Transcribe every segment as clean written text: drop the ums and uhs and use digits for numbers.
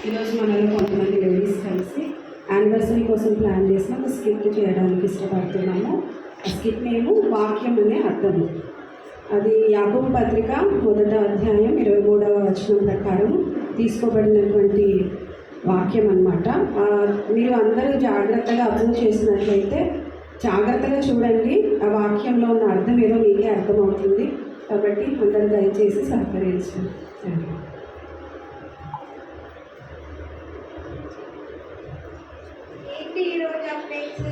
ఈరోజు మనలో కొంతమంది లేడీస్ కలిసి యానివర్సరీ కోసం ప్లాన్ చేసిన ఒక స్కిట్ చేయడానికి ఇష్టపడుతున్నాము. ఆ స్కిట్ నేము వాక్యం అనే అర్థము. అది యాకోబు పత్రిక 1వ అధ్యాయం 23వ వచనం ప్రకారం తీసుకోబడినటువంటి వాక్యం అన్నమాట. మీరు అందరూ జాగ్రత్తగా అబ్జర్వ్ చేసినట్లయితే జాగ్రత్తగా చూడండి, ఆ వాక్యంలో ఉన్న అర్థం ఏదో మీకే అర్థమవుతుంది. కాబట్టి అందరూ దయచేసి సహకరించండి. ఏంటి ఈరోజు అప్డేట్స్?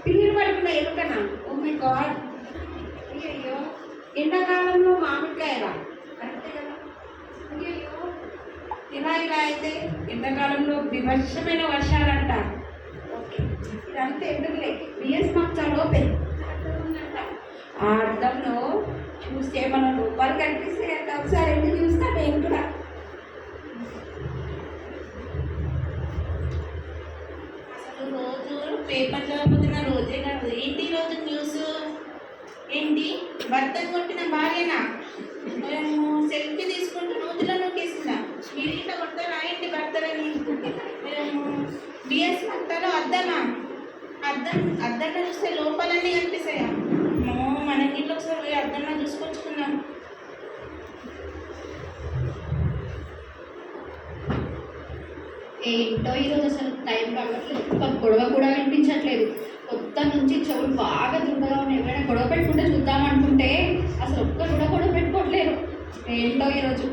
పిల్లలు పడుకున్న ఎరుకనా? Oh my God! అయ్యో, ఎండాకాలంలో మామిడికాయరా? కరెక్టే కదా? అయ్యో, ఇలా అయితే ఎండాకాలంలో వివర్షమైన వర్షాలంట. ఓకే, ఇదంతా ఎందుకులే. బిఎస్ మక్తాలో పెద్ద అర్థం ఉందంట. ఆ అర్థంలో చూస్తే మన రూపాలు కనిపిస్తే ఎంత ఒకసారి ఎందుకు చూస్తా నేను కూడా. అసలు రోజు పేపర్ చదువుతున్న రోజే కాదు. ఏంటి రోజు న్యూస్? ఏంటి భర్త కొట్టిన భార్యనా? మేము సెల్ఫీ తీసుకుంటూ నూతిలో నొక్కేసిందా? మీరు ఇట్లా కొడతారా ఏంటి భర్తలని? మేము బిఎస్ మక్తాలో అద్దమా? అద్దంలో చూస్తే లోపాలన్నీ కనిపిస్తాయా? మన ఇంట్లో ఒకసారి అద్దంలో చూసుకొచ్చుకుందాం. ఏంటో ఈరోజు అసలు టైం కావట్లేదు, ఒక గొడవ కూడా వినిపించట్లేదు. కొత్త నుంచి చెవులు బాగా దుబ్బగా ఉన్నాయి. ఎవరైనా గొడవ పెట్టుకుంటే చూద్దామనుకుంటే అసలు ఒక్క కూడా గొడవ పెట్టుకోవట్లేరు. ఏంటో ఈరోజు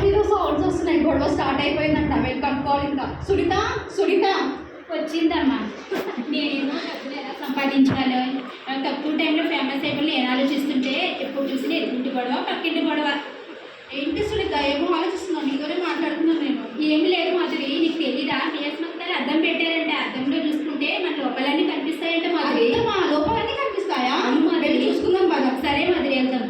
ఈరోజు సౌండ్స్ వస్తున్నాయి. గొడవ స్టార్ట్ అయిపోయిందంట. వెళ్ళి కనుక్కోవాలి. ఇంకా సునీత వచ్చిందమ్మా. నేనేమో డబ్బులు ఎలా సంపాదించాలో, తక్కువ టైంలో ఫేమస్ అయిపోయి నేను ఆలోచిస్తుంటే ఎప్పుడు చూసి ఎదుటి గొడవ పక్కింటి గొడవ. ఏంటి సునీత, ఏమో ఆలోచిస్తున్నాను? నీతోనే మాట్లాడుతున్నాను నేను. ఏమి లేదు మాధురి, నీకు తెలీదా? బిఎస్ మక్తాలు అద్దం పెట్టారంటే అద్దంలో చూసుకుంటే మన లోపలన్నీ కనిపిస్తాయంట మాధురి. మా లోపాలన్నీ కనిపిస్తాయా? అవును మాధురి, చూసుకుందాం బాగా. సరే మాధురి, వెళ్దాం.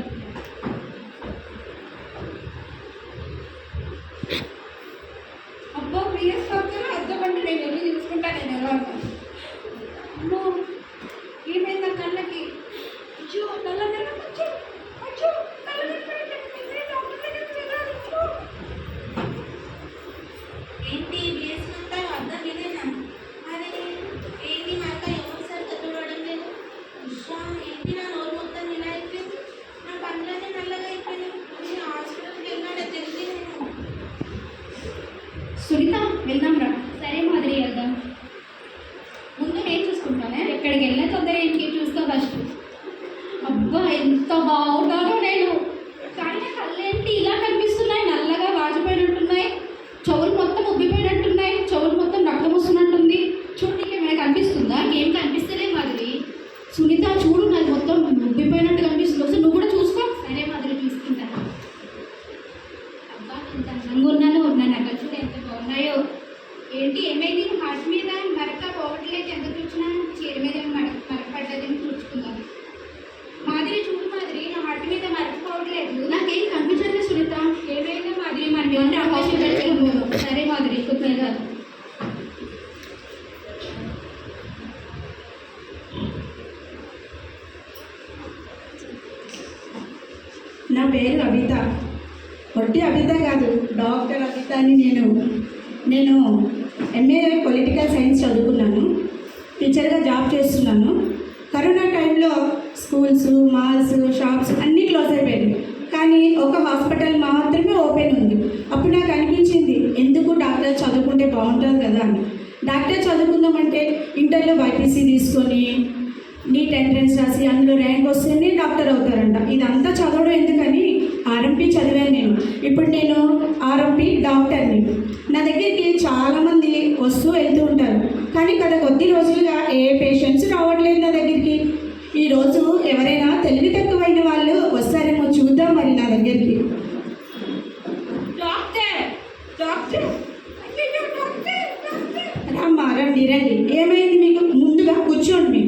అబ్బో, బిఎస్ మక్తాలో అద్దం అంటే నేను వెళ్ళి చూసుకుంటా. నేను ఎలా అమ్మో, ఏమైందా కళ్ళకి? అచ్చో, నల్ల అచ్చో ఏంటి బిఎస్ మక్తాలో అద్దం ఇదేనా? అరే ఏంటి మా అక్క ఎవరు సరిగ్గా చూడడం లేదు? ఏంటి నా నోరు మొత్తం ఇలా అయిపోయింది? నా పనులన్నీ నల్లగా అయిపోయినాయి. నేను హాస్పిటల్కి వెళ్ళాడే తెలిసి నేను. సునీత, వెళ్దాం రా. సరే మాధురి, వెళ్దాం. ముందు నేను చూసుకుంటానే. ఎక్కడికి వెళ్ళినా తొందర ఇంటికి చూస్తా ఫస్ట్. అబ్బా, ఎంత బాగున్నానో నేను. కానీ నా కళ్ళేంటి ఇలా కనిపిస్తున్నాయి? నల్లగా వాచిపోయినట్టున్నాయి. చెవులు మొత్తం ఉబ్బిపోయినట్టున్నాయి. చెవులు మొత్తం రక్తం వస్తున్నట్టుంది. చూడు, నీకు ఏమైనా కనిపిస్తుందా? ఏం కనిపిస్తలేదు మాధురి. సునీత చూడు, నాది మొత్తం ఉబ్బిపోయినట్టు కనిపిస్తుంది. ఒకసారి నువ్వు కూడా చూసుకో. సరే మాధురి, చూసుకుంటా. అబ్బా, ఎంత అందంగా ఉన్నాను. నా నగలు చూడు ఎంత బాగున్నాయో. ఏంటి ఏమైంది? హార్ట్ మీద మరక పోవట్లేదు. ఎంత చూసినా చీర మీద మరక పడ్డది. చూసుకుందాం. మాధురి చూడు మాధురి, నా హార్ట్ మీద మరక పోవట్లేదు. నాకేం కనిపించట్లేదు సునీత. ఏమైందో మాధురి, మనం ఏమంటే ఆపరేషన్ పెట్టుకుందాం. సరే మాధురి, కొద్దిగా నా పేరు అబిత. ఒట్టి అబిత కాదు, డాక్టర్ అబిత అని. నేను ఎంఏ పొలిటికల్ సైన్స్ చదువుకున్నాను. టీచర్గా జాబ్ చేస్తున్నాను. కరోనా టైంలో స్కూల్స్, మాల్స్, షాప్స్ అన్నీ క్లోజ్ అయిపోయాయి. కానీ ఒక హాస్పిటల్ మాత్రమే ఓపెన్ ఉంది. అప్పుడు నాకు అనిపించింది, ఎందుకు డాక్టర్ చదువుకుంటే బాగుంటుంది కదా అని. డాక్టర్ చదువుకుందామంటే ఇంటర్లో బైపీసీ తీసుకొని నీట్ ఎంట్రన్స్ రాసి అందులో ర్యాంక్ వస్తేనే డాక్టర్ అవుతారంట. ఇదంతా చదవడం ఎందుకని ఆర్ఎంపీ చదివాను నేను. ఇప్పుడు నేను ఆర్ఎంపీ డాక్టర్ని. నా దగ్గరికి చాలామంది వస్తూ వెళ్తూ ఉంటారు. కానీ గత కొద్ది రోజులుగా ఏ పేషెంట్స్ రావట్లేదు నా దగ్గరికి. ఈరోజు ఎవరైనా తెలివి తక్కువైన వాళ్ళు వస్తారేమో చూద్దాం మరి నా దగ్గరికి. రామ్మా, రండి. ఏమైంది మీకు? ముందుగా కూర్చోండి.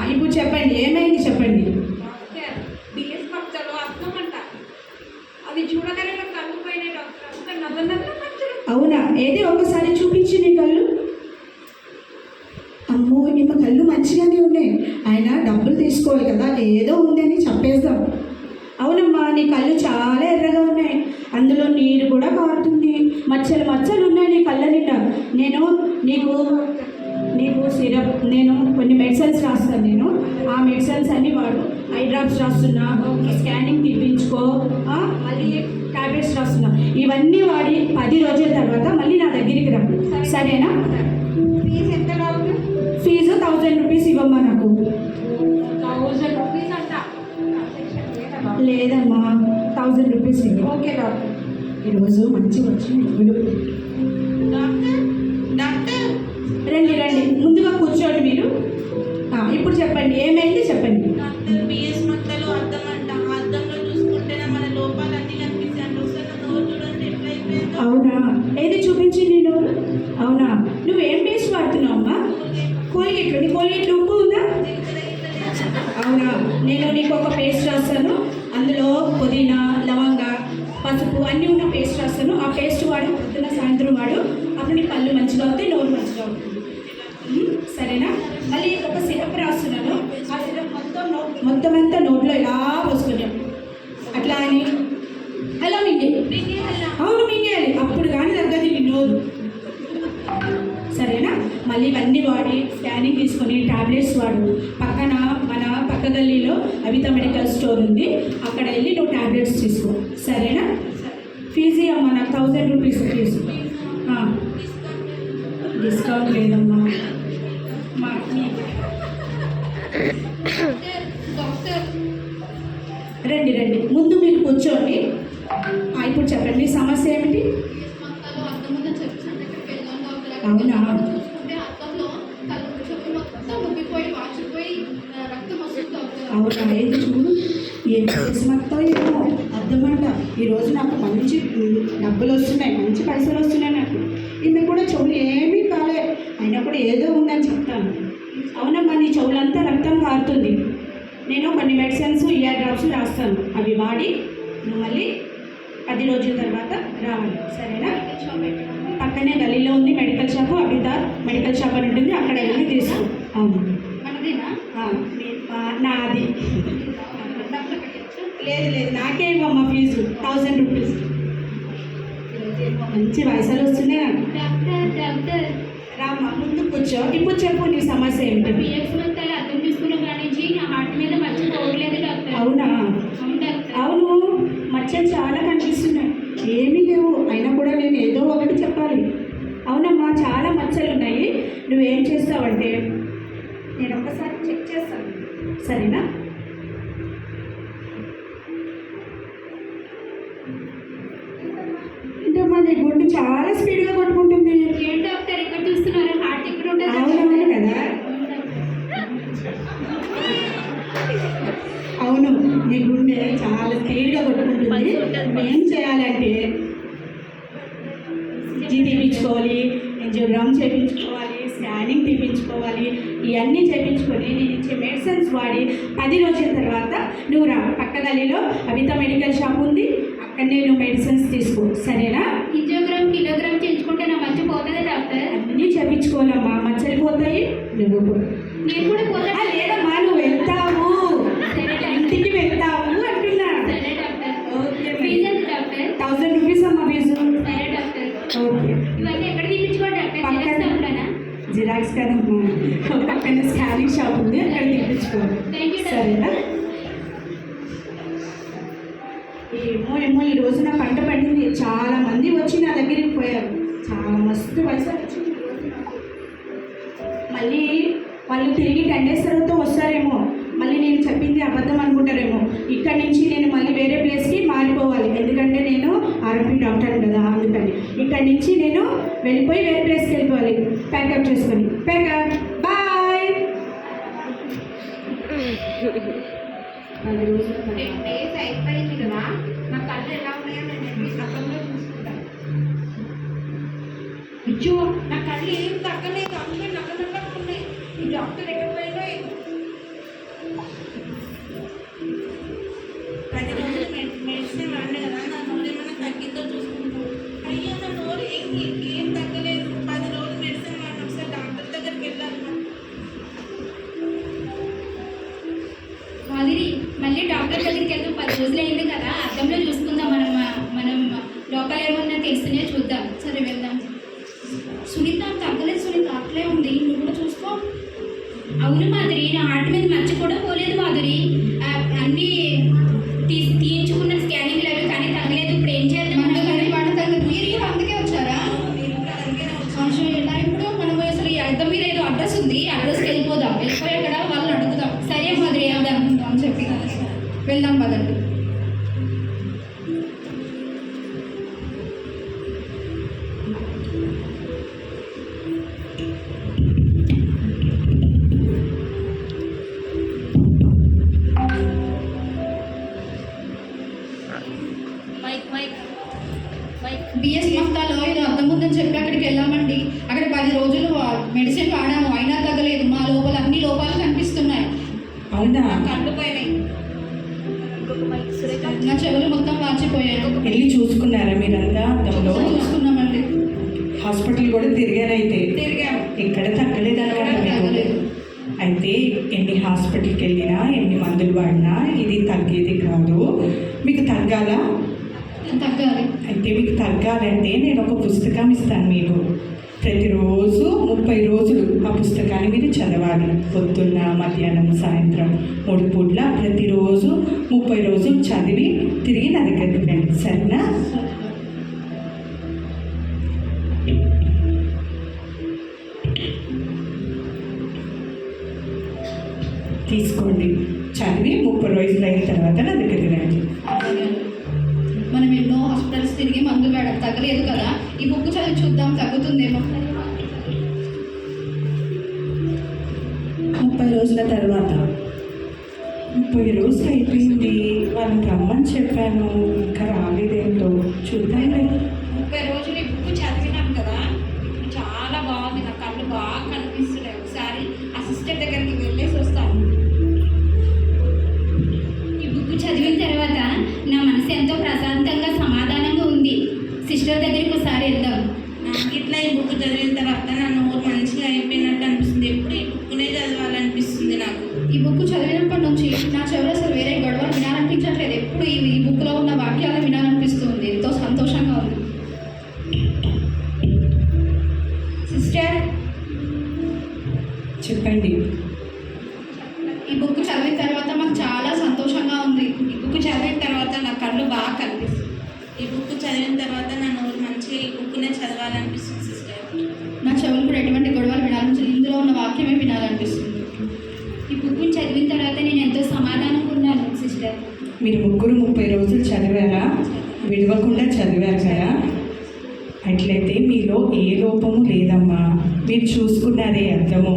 మీకు ఇప్పుడు చెప్పండి, ఏమైంది చెప్పండి. బిఎస్ మక్తాలో అర్థం అంట. అది చూడగానే నాకు కళ్ళు పోయినాయి డాక్టర్. అంత నల్ల నల్ల మచ్చలు. అవునా? ఏది ఒకసారి చూపించి నీ కళ్ళు. అమ్మో, ನಿಮ್ಮ కళ్ళు మంచిగానే ఉన్నాయి. ఆయన డబ్బులు తీసుకోవాలి కదా, ఏదో ఉందని చెప్పేద్దాం. అవునమ్మా, నీ కళ్ళు చాలా ఎర్రగా ఉన్నాయి, అందులో నీరు కూడా కారుతుంది, మచ్చలు మచ్చలు ఉన్నాయి నీ కళ్ళ నిండా. నేను నీకు సిరప్, నేను కొన్ని మెడిసిన్స్ రాస్తాను. నేను ఆ మెడిసిన్స్ అన్నీ వాడు. ఐ డ్రాప్స్ రాస్తున్నా, స్కానింగ్ తీపించుకో, మళ్ళీ టాబ్లెట్స్ రాస్తున్నా. ఇవన్నీ వాడి 10 రోజుల తర్వాత మళ్ళీ నా దగ్గరికి రా, సరేనా? ఫీజు ఎంత డాక్టర్? ఫీజు 1000 రూపీస్ ఇవ్వమ్మా నాకు. 1000 రూపీస్ అంట. లేదమ్మా, 1000 రూపీస్ ఇవ్వు. Okay doctor. ఈరోజు మంచి వచ్చింది. డాక్టర్ డాక్టర్ రండి రండి, ముందుగా కూర్చోండి మీరు. ఇప్పుడు చెప్పండి, ఏమైంది చెప్పండి. డాక్టర్ బిఎస్ మత్తలు అద్దం అంట. అద్దంలో చూసుకుంటేనే మన లోపాలన్నీ కనిపిస్తాయి. ఒకసారి నా నోరు చూడండి ఎట్లా అయిపోయిందో. అవునా, ఏది చూపించి నీ నోరు. అవునా, నువ్వేం పేస్ట్ వాడుతున్నావు అమ్మా? కోల్గేట్లో. నీ కోల్గేట్లో ఉప్పు ఉందా? అవునా, నేను నీకు ఒక పేస్ట్ రాస్తాను. అందులో పుదీనా, లవంగా, పసుపు అన్నీ ఉన్న పేస్ట్ రాస్తాను. ఆ పేస్ట్ వాడు, పొద్దున్న సాయంత్రం వాడు. అప్పుడు నీ పళ్ళు మంచిగా అవుతాయి, నోరు మంచిగా అవుతుంది. సరేనా? మళ్ళీ ఒక సిరప్ రాస్తున్నాను. ఆ సిరప్ మొత్తం అంతా నోట్లో ఇలా పోసుకుంటాం. అట్లా అని అలా మింగేయాలి. అవును, మింగేయాలి. అప్పుడు కానీ తగ్గదు నీ నోరు. సరేనా? మళ్ళీ ఇవన్నీ వాడి స్కానింగ్ తీసుకొని టాబ్లెట్స్ వాడు. పక్కన మన పక్క గల్లీలో అవిత మెడికల్ స్టోర్ ఉంది, అక్కడ వెళ్ళి నువ్వు టాబ్లెట్స్ తీసుకో, సరేనా? ఫీజు అమ్మా, నాకు 1000 రూపీస్ ఫీజు. డిస్కౌంట్ లేదమ్మా. డాక్టర్ రండి రండి, ముందు మీరు కూర్చోండి. ఇప్పుడు చెప్పండి, మీ సమస్య ఏమిటి? మొత్తాలు అద్దం ఉందని చెప్పేసి ఇక్కడికి వెళ్ళాను డాక్టర్. అవునా? చూసుకుంటే అద్దంలో కళ్ళు చెవులు మొత్తం ఉబ్బిపోయి వాచిపోయి రక్తం వస్తుంది డాక్టర్. అవునా, ఏది చూడు, ఏం చేసి మొత్తం ఏమో అర్థమంట. ఈరోజు నాకు మంచి డబ్బులు వస్తున్నాయి, మంచి పైసలు వస్తున్నాయి నాకు. ఈమె కూడా చెవులు ఏమీ కాలే, అయినా కూడా ఏదో ఉందని చెప్తాను. అవునమ్మా, నీ చెవులంతా రక్తం కారుతుంది. నేను కొన్ని మెడిసిన్స్, ఇయర్ డ్రాప్స్ రాస్తాను. అవి వాడి నువ్వు మళ్ళీ 10 రోజుల తర్వాత రావాలి, సరేనా? పక్కనే గలీలో ఉంది medical shop, Abitha medical shop అని ఉంటుంది, అక్కడ వెళ్ళి తీసుకో. అవును, మనదేనా? నాది. లేదు లేదు, నాకే ఇవ్వమ్మా ఫీజు 1000 రూపీస్. మంచి పైసలు వస్తున్నాయి నాకు. డాక్టర్ రామ్మా, ముందు కూర్చో. ఇప్పుడు చెప్పు, నీ సమస్య ఏమిటి? బిఎస్ మొత్తాలు అర్థం తీసుకున్న కానించి నా హార్ట్ మీద మచ్చ పోవట్లేదు డాక్టర్. అవునా? అవును డాక్టర్. అవును, మచ్చలు చాలా కనిపిస్తున్నాయి. ఏమీ లేవు, అయినా కూడా నేను ఏదో ఒకటి చెప్పాలి. అవునమ్మా, చాలా మచ్చలు ఉన్నాయి. నువ్వేం చేస్తావంటే, నేను ఒకసారి చెక్ చేస్తాను, సరేనా? ఏంటమ్మా, నీ గుండె చాలా స్పీడ్గా కొట్టుకుంటుంది. ఏం డాక్టర్ ఇక్కడ చూస్తున్నారు? హార్ట్ ఇక్కడ ఉంటుంది. అవునవును కదా. అవును, నీ గుండె చాలా స్పీడ్గా కొట్టుకుంటుంది. ఏం చేయాలంటే, జీ తీపించుకోవాలి, యాంజియోగ్రామ్ చేయించుకోవాలి, స్కానింగ్ తీపించుకోవాలి. ఇవన్నీ చేయించుకొని నేను ఇచ్చే మెడిసిన్స్ వాడి 10 రోజుల తర్వాత నువ్వు రా. పక్క గలీలో అవిత మెడికల్ షాప్ ఉంది, అక్కడనే నువ్వు మెడిసిన్స్ తీసుకో, సరేనా? కిలోగ్రామ్ చేయించుకుంటే నా మచ్చ పోతుంది డాక్టర్. అన్నీ చేయించుకోవాలమ్మా, మచ్చలు పోతాయి. నువ్వు నేను కూడా పోతా. లేదమ్మా, నువ్వు వెళ్తావు, ఇంటికి వెళ్తావు అంటున్నా. సరే డాక్టర్. ఓకే, ఫీజు ఎంత డాక్టర్? 1000 రూపీస్ అమ్మా ఫీజు. సరే డాక్టర్. ఓకే, ఇవన్నీ ఎక్కడ తీపించుకోండి డాక్టర్? చేస్తా ఉంటానా? జిరాక్స్ కదమ్మా, పక్కన స్కానింగ్ షాప్ ఉంది, అక్కడ తీపించుకో, థ్యాంక్ యూ సరేనా? ఏమో ఈ రోజు నా పంట పండింది. చాలా మంది వచ్చి నా దగ్గరికి పోయారు, చాలా మస్తు పైసలు వచ్చింది ఈ రోజు నాకు. మళ్ళీ వాళ్ళు తిరిగి 10 days తర్వాత వస్తారేమో, మళ్ళీ నేను చెప్పింది అబద్ధం అనుకుంటారేమో. ఇక్కడి నుంచి నేను మళ్ళీ వేరే ప్లేస్కి మారిపోవాలి, ఎందుకంటే నేను ఆర్ఎంపీ డాక్టర్ కదా, అందుకని ఇక్కడి నుంచి నేను వెళ్ళిపోయి వేరే ప్లేస్కి వెళ్ళిపోవాలి. ప్యాకప్ చేసుకొని, ప్యాకప్, బాయ్. 10 రోజుల తర్వాత డేస్ అయిపోయింది కదా, నా కళ్ళు ఎలా ఉన్నాయో నేను అర్థంలో చూసుకుంటాను. ఇచ్చో, నా కళ్ళు ఏం తగ్గలేదు, అందుకే నల్లనల్లకున్నాయి. ఈ డాక్టర్ ఎక్కడ పోయినా 10 రోజులు మెడిసిన్ వాడిన కదా, నా నోరు ఏమైనా తగ్గిందో చూసుకుంటాను. అయ్యో, నా నోరు ఏం తగ్గలేదు. 10 రోజులు మెడిసిన్ వాడిన, ఒకసారి డాక్టర్ దగ్గరికి వెళ్ళాలి. మాదిరి మళ్ళీ డాక్టర్ దగ్గరికి వెళ్తాం. 10 రోజులు అద్దంలో చూసుకుందాం. మనం లోపల ఏమన్నా తెలిసినే చూద్దాం. సరే వెళ్దాం. సునీత తగ్గలేదు సునీత, అట్లే ఉంది. నువ్వు కూడా చూసుకో. అవును మాధురి, నా హార్ట్ మీద మచ్చ కూడా పోలేదు మాధురి. అన్నీ తీయించుకున్న స్కానింగ్లు అవి కానీ తగ్గలేదు. ఇప్పుడు ఏం చేద్దాం? కానీ వాడు తగ్గదు. మీరు అందుకే వచ్చారా? ఎలా ఇప్పుడు మనం అసలు ఈ అద్దం మీద ఏదో అడ్రస్ ఉంది, అడ్రస్కి వెళ్ళిపోదాం. వెళ్ళిపోయి అక్కడ వాళ్ళని అడుగుదాం. సరే మాధురి, వెళ్దాం అని చెప్పి వెళ్దాం పదండి. బిఎస్ మఫ్తాలో ఏదో అర్థం ఉందని చెప్పి అక్కడికి వెళ్ళామండి. అక్కడ 10 రోజులు మెడిసిన్ వాడాము, అయినా తగ్గలేదు. మా లోపల అన్ని లోపాలు కనిపిస్తున్నాయి. అవునా? కళ్ళు పోయినాయి. నా చెవులు మొత్తం వాచిపోయాయి. వెళ్ళి చూసుకున్నారా మీరంతా అద్దంలో? చూసుకున్నామండి. హాస్పిటల్ కూడా తిరిగారైతే? తిరిగాము. ఎక్కడ తగ్గలేదు అనమాట మీకు? తగ్గలేదు. అయితే ఎన్ని హాస్పిటల్కి వెళ్ళినా ఎన్ని మందులు వాడినా ఇది తగ్గేది కాదు. మీకు తగ్గాలా? తగ్గాలి. అయితే మీకు తగ్గాలంటే నేను ఒక పుస్తకం ఇస్తాను మీకు. ప్రతిరోజు 30 రోజులు ఆ పుస్తకాన్ని మీరు చదవాలి. పొద్దున్న, మధ్యాహ్నం, సాయంత్రం 3 పూట్ల ప్రతిరోజు 30 రోజులు చదివి తిరిగి నా దగ్గరికి రండి, సరేనా? తీసుకోండి, చదివి 30 రోజులు అయిన తర్వాత నా దగ్గరికి రండి. మనం ఎన్నో హాస్పిటల్స్ తిరిగి మందు వాడాం, తగ్గలేదు కదా. ఈ బుక్ చదివి చూద్దాం, తగ్గుతుందేమో. 30 రోజుల తర్వాత 30 రోజులు అయిపోయింది. వాళ్ళకి రమ్మని చెప్పాను, ఇంకా రాలేదేంటో చూద్దాం. 30 రోజులు ఈ బుక్ చదివినాం కదా. ఇప్పుడు చాలా బాగుంది, నా కళ్ళు బాగా కనిపిస్తున్నాయి. ఒకసారి ఆ సిస్టర్ దగ్గరికి వెళ్ళేసి వస్తాను. ఈ బుక్ చదివిన తర్వాత నా మనసు ఎంతో ప్రశాంతంగా సమాధానంగా ఉంది. సిస్టర్ దగ్గరికి ఒకసారి వెళ్దాం. నాకు ఇట్లా ఈ బుక్ చదివిన తర్వాత నా నోరు మంచిగా అయిపోయినట్టు అనిపిస్తుంది. ఎప్పుడు ఈ బుక్నే చదవాలనిపిస్తుంది నాకు. ఈ బుక్ చదివినప్పటి నుంచి నా చెవులు అసలు వేరే గొడవలు వినాలనిపించట్లేదు. ఎప్పుడు ఈ బుక్లో ఉన్న వాక్యాలు వినాలనిపిస్తుంది. ఎంతో సంతోషంగా ఉంది. సిస్టర్ చెప్పండి. ఈ బుక్ చదివిన తర్వాత మాకు చాలా సంతోషంగా ఉంది. ఈ బుక్ చదివిన తర్వాత నా కళ్ళు బాగా కనిపిస్తుంది. ఈ బుక్ చదివిన తర్వాత నా నోరు మంచిగా ఈ బుక్నే చదవాలనిపిస్తుంది సిస్టర్. నా చెవులు కూడా ఎటువంటి గొడవలు వినాలనిపిస్తుంది. ఇందులో ఉన్న వాక్యమే వినాలనిపిస్తుంది. ఈ బుక్ని చదివిన తర్వాత నేను ఎంతో సమాధానంగా ఉన్నాను సిస్టర్. మీరు ముగ్గురు 30 రోజులు చదివారా? విడవకుండా చదివారు కదా? అట్లయితే మీలో ఏ లోపము లేదమ్మా. మీరు చూసుకున్నదే అర్థము,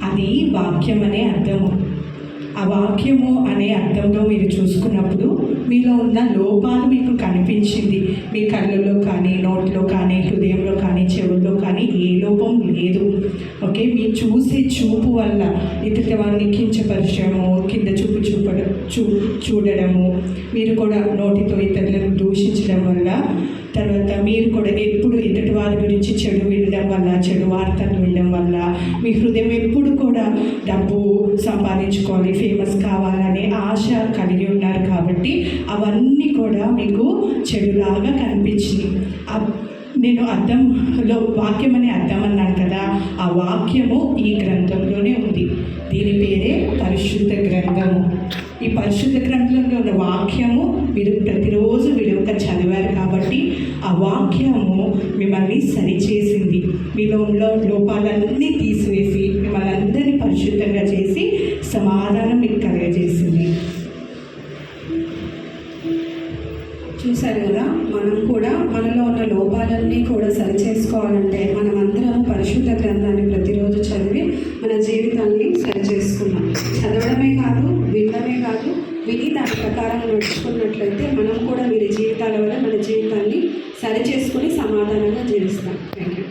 అది వాక్యం అనే అర్థము. ఆ వాక్యము అనే అర్థంలో మీరు చూసుకున్నప్పుడు మీలో ఉన్న లోపాలు మీకు కనిపించింది. మీ కళ్ళల్లో కానీ, నోట్లో కానీ, హృదయంలో కానీ, చెవుల్లో కానీ ఏ లోపం లేదు. ఓకే, మీరు చూసే చూపు వల్ల ఇతర వారిని కించపరచడము, కింద చూడడము, మీరు కూడా నోటితో ఇతరులను దూషించడం వల్ల, తర్వాత మీరు కూడా ఎప్పుడు ఎదుటి వారి గురించి చెడు వినడం వల్ల, చెడు వార్తలు వినడం వల్ల మీ హృదయం ఎప్పుడు కూడా డబ్బు సంపాదించుకోవాలి, ఫేమస్ కావాలనే ఆశ కలిగి ఉన్నారు. కాబట్టి అవన్నీ కూడా మీకు చెడులాగా కనిపించింది. నేను అర్థంలో వాక్యం అనే అర్థం అన్నాను కదా, ఆ వాక్యము ఈ గ్రంథంలోనే ఉంది. దీని పేరే పరిశుద్ధ గ్రంథము. ఈ పరిశుద్ధ గ్రంథంలో ఉన్న వాక్యము మీరు ప్రతిరోజు విడవక చదివారు కాబట్టి ఆ వాక్యము మిమ్మల్ని సరిచేసింది. మీలో ఉన్న లోపాలన్నీ తీసివేసి మిమ్మల్ని అందరినీ పరిశుద్ధంగా చేసి సమాధానం మీకు కలగజేసింది. చూశారు కదా, మనం కూడా మనలో ఉన్న లోపాలన్నీ కూడా సరిచేసుకోవాలంటే మనమందరం పరిశుద్ధ గ్రంథాన్ని ప్రతిరోజు చదివి మన జీవితాన్ని సరిచేసుకున్నాం. చదవడమే కాదు, వినడమే కాదు, విని దాని ప్రకారం నడుచుకున్నట్లయితే మనం కూడా వీరి జీవితాల వల్ల మన జీవితాన్ని సరిచేసుకుని సమాధానంగా జీవిస్తాం. Thank you.